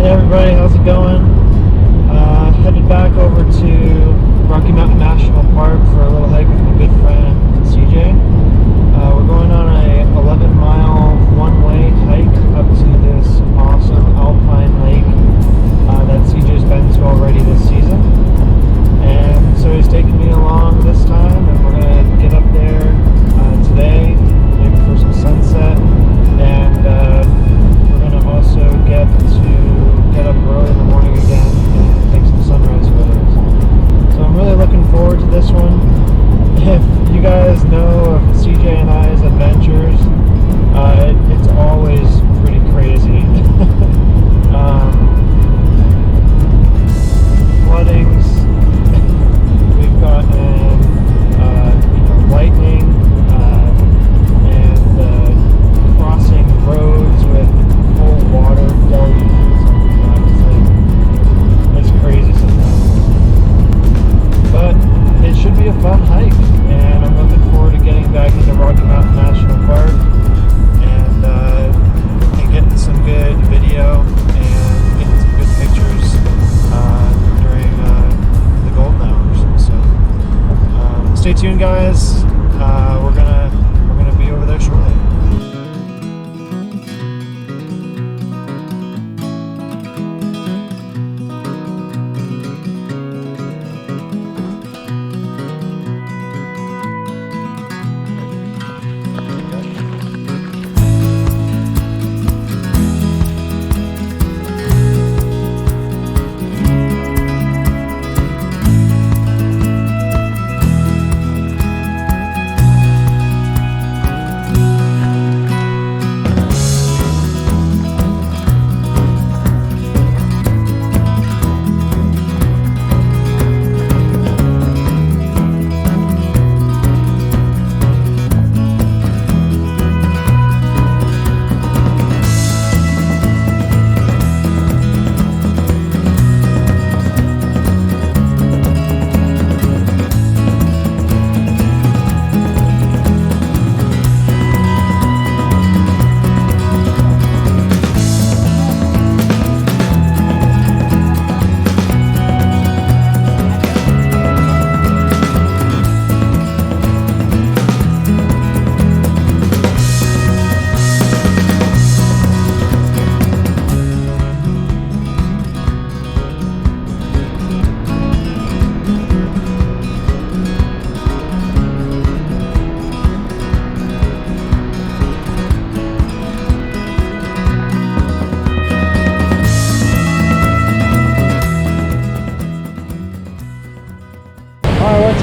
Hey everybody, how's it going? Headed back over to Rocky Mountain National Park for a little hike with my good friend CJ. We're going on a 11-mile one-way hike up to this awesome alpine lake that CJ's been to already this season. And so he's taking me along this time, and we're going to get up there today, maybe for some sunset, and we're going to also get up early in the morning again and take some sunrise photos. So I'm really looking forward to this one. If you guys know of CJ and I's adventures, it's always pretty crazy. Floodings, we've gotten lightning, and crossing roads with full water deluges. It's crazy sometimes. But it should be a fun hike, and I'm looking forward to getting back into Rocky Mountain National Park and getting some good video and getting some good pictures during the golden hours. So stay tuned, guys. We're gonna be over there shortly.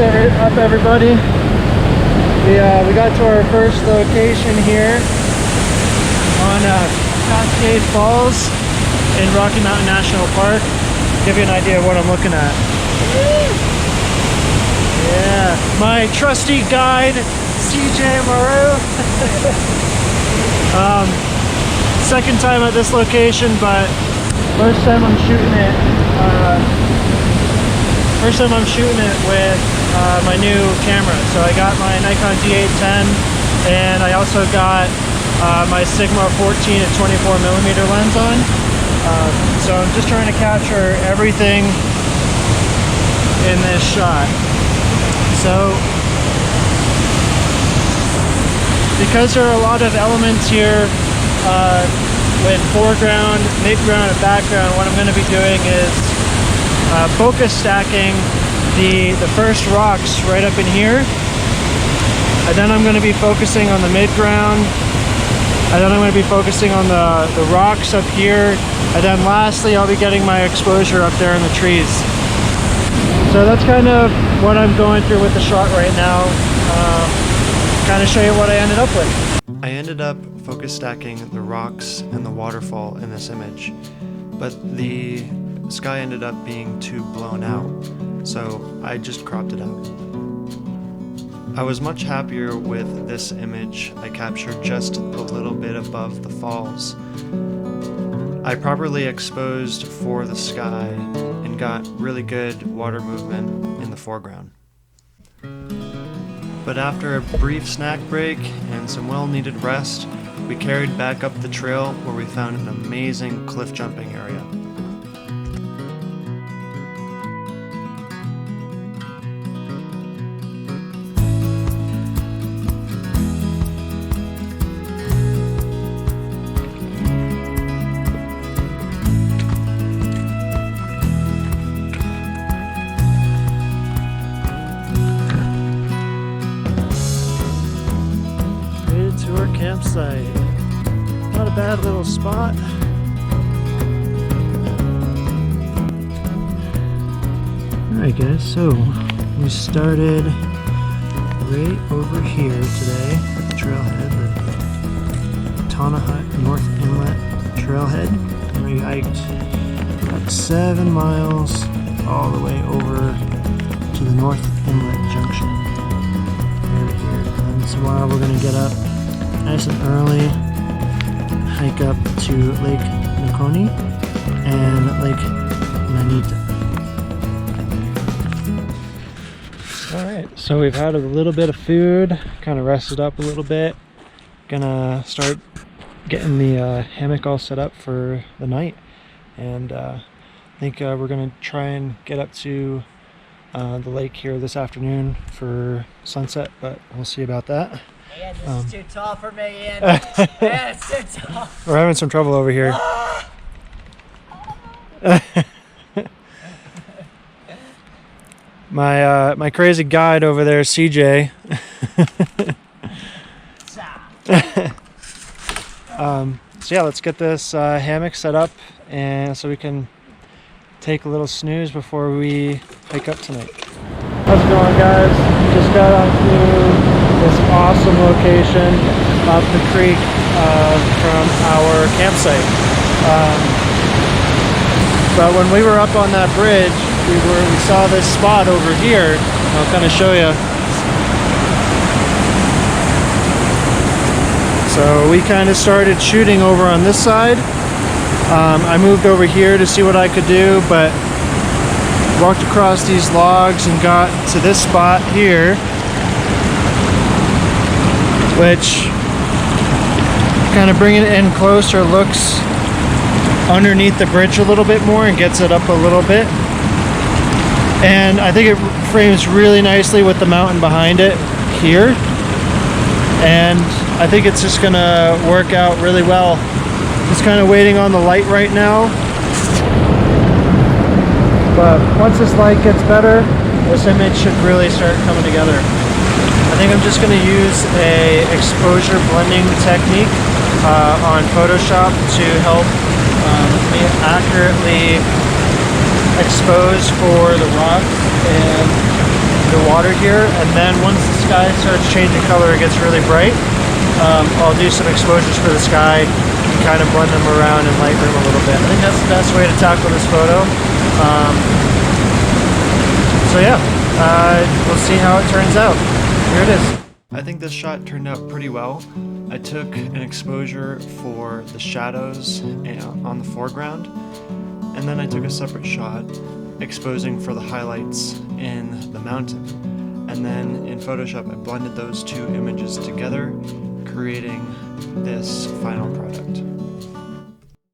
What's up, everybody? We got to our first location here on Cascade Falls in Rocky Mountain National Park. Give you an idea of what I'm looking at. Yeah, my trusty guide, CJ Maru. Second time at this location, but first time I'm shooting it. With my new camera. So I got my Nikon D810, and I also got my Sigma 14 at 24mm lens on. So I'm just trying to capture everything in this shot. So because there are a lot of elements here with foreground, midground, and background, what I'm going to be doing is focus stacking the first rocks right up in here, and then I'm going to be focusing on the midground, and then I'm going to be focusing on the rocks up here, and then lastly I'll be getting my exposure up there in the trees. So that's kind of what I'm going through with the shot right now. Kind of show you what I ended up with. I ended up focus stacking the rocks and the waterfall in this image, but the sky ended up being too blown out, so I just cropped it out. I was much happier with this image I captured just a little bit above the falls. I properly exposed for the sky and got really good water movement in the foreground. But after a brief snack break and some well-needed rest, we carried back up the trail where we found an amazing cliff jumping area. little spot. Alright guys, so we started right over here today at the trailhead, the Tana Hut North Inlet Trailhead. And we hiked about 7 miles all the way over to the North Inlet Junction. Right here. And then tomorrow we're going to get up nice and early, hike up to Lake Nakoni and Lake Nanita. Alright, so we've had a little bit of food, kind of rested up a little bit. Gonna start getting the hammock all set up for the night. And I think we're gonna try and get up to the lake here this afternoon for sunset, but we'll see about that. Man, this is too tall for me, Ian. Man, it's too tall. We're having some trouble over here. My crazy guide over there, CJ. So yeah, let's get this hammock set up, and so we can take a little snooze before we hike up tonight. How's it going, guys? Just got onto this awesome location up the creek from our campsite. But when we were up on that bridge, we saw this spot over here. I'll kind of show you. So we kind of started shooting over on this side. I moved over here to see what I could do, but walked across these logs and got to this spot here, which, kind of bringing it in closer, looks underneath the bridge a little bit more and gets it up a little bit. And I think it frames really nicely with the mountain behind it here. And I think it's just gonna work out really well. Just kind of waiting on the light right now. But once this light gets better, this image should really start coming together. I think I'm just going to use a exposure blending technique on Photoshop to help me accurately expose for the rock and the water here. And then once the sky starts changing color, it gets really bright. I'll do some exposures for the sky and kind of blend them around in Lightroom a little bit. I think that's the best way to tackle this photo. So yeah, we'll see how it turns out. Here it is. I think this shot turned out pretty well. I took an exposure for the shadows on the foreground, and then I took a separate shot exposing for the highlights in the mountain. And then in Photoshop I blended those two images together, creating this final product.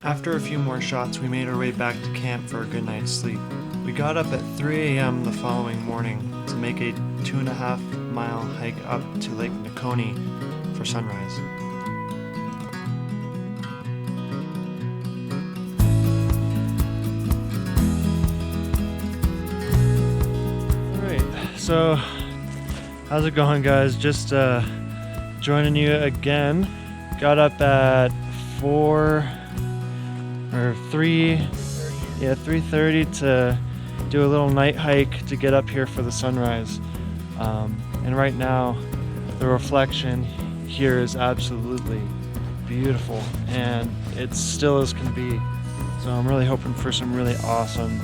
After a few more shots, we made our way back to camp for a good night's sleep. We got up at 3 a.m. the following morning to make a 2.5 mile hike up to Lake Nakoni for sunrise. Alright, so how's it going, guys? Just joining you again. Got up at 3:30 to do a little night hike to get up here for the sunrise. And right now the reflection here is absolutely beautiful, and it's still as can be. So I'm really hoping for some really awesome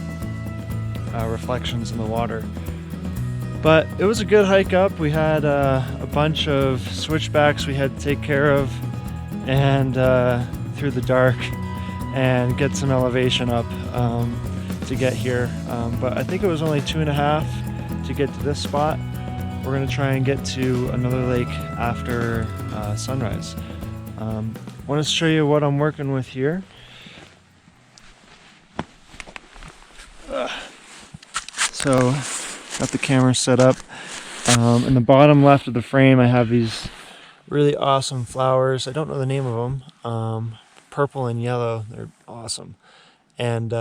reflections in the water. But it was a good hike up. We had a bunch of switchbacks we had to take care of, and through the dark, and get some elevation up to get here. But I think it was only 2.5 to get to this spot. We're gonna try and get to another lake after sunrise. Want to show you what I'm working with here. So got the camera set up. In the bottom left of the frame I have these really awesome flowers. I don't know the name of them. Purple and yellow, they're awesome. And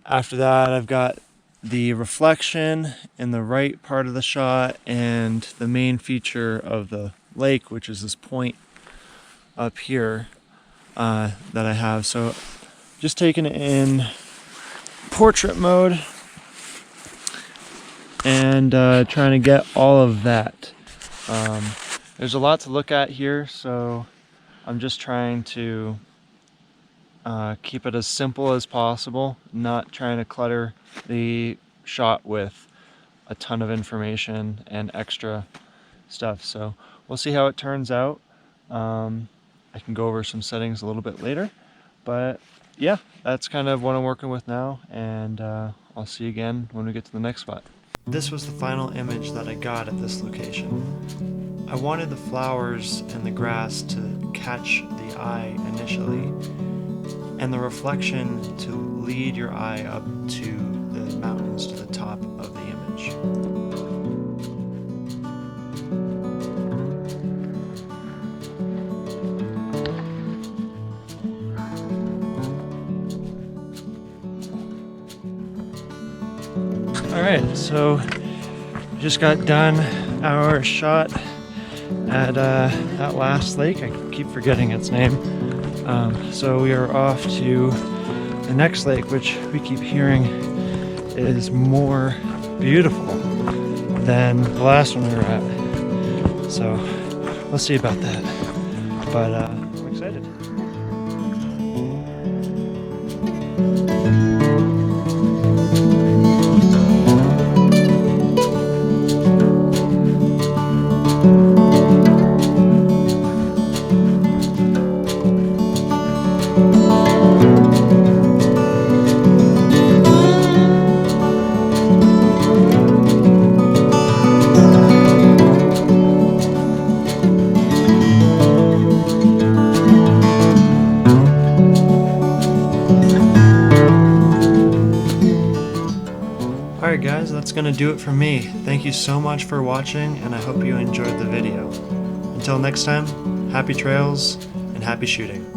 after that I've got the reflection in the right part of the shot and the main feature of the lake, which is this point up here. that I have. So just taking it in portrait mode and trying to get all of that. There's a lot to look at here, so I'm just trying to keep it as simple as possible, not trying to clutter the shot with a ton of information and extra stuff. So we'll see how it turns out. I can go over some settings a little bit later, but yeah, that's kind of what I'm working with now, and I'll see you again when we get to the next spot. This was the final image that I got at this location. I wanted the flowers and the grass to catch the eye initially, and the reflection to lead your eye up to the mountains to the top of the image. Alright, so just got done our shot at that last lake. I keep forgetting its name. So we are off to the next lake, which we keep hearing is more beautiful than the last one we were at. So we'll see about that. But I'm excited. Alright guys, that's going to do it for me. Thank you so much for watching, and I hope you enjoyed the video. Until next time, happy trails and happy shooting.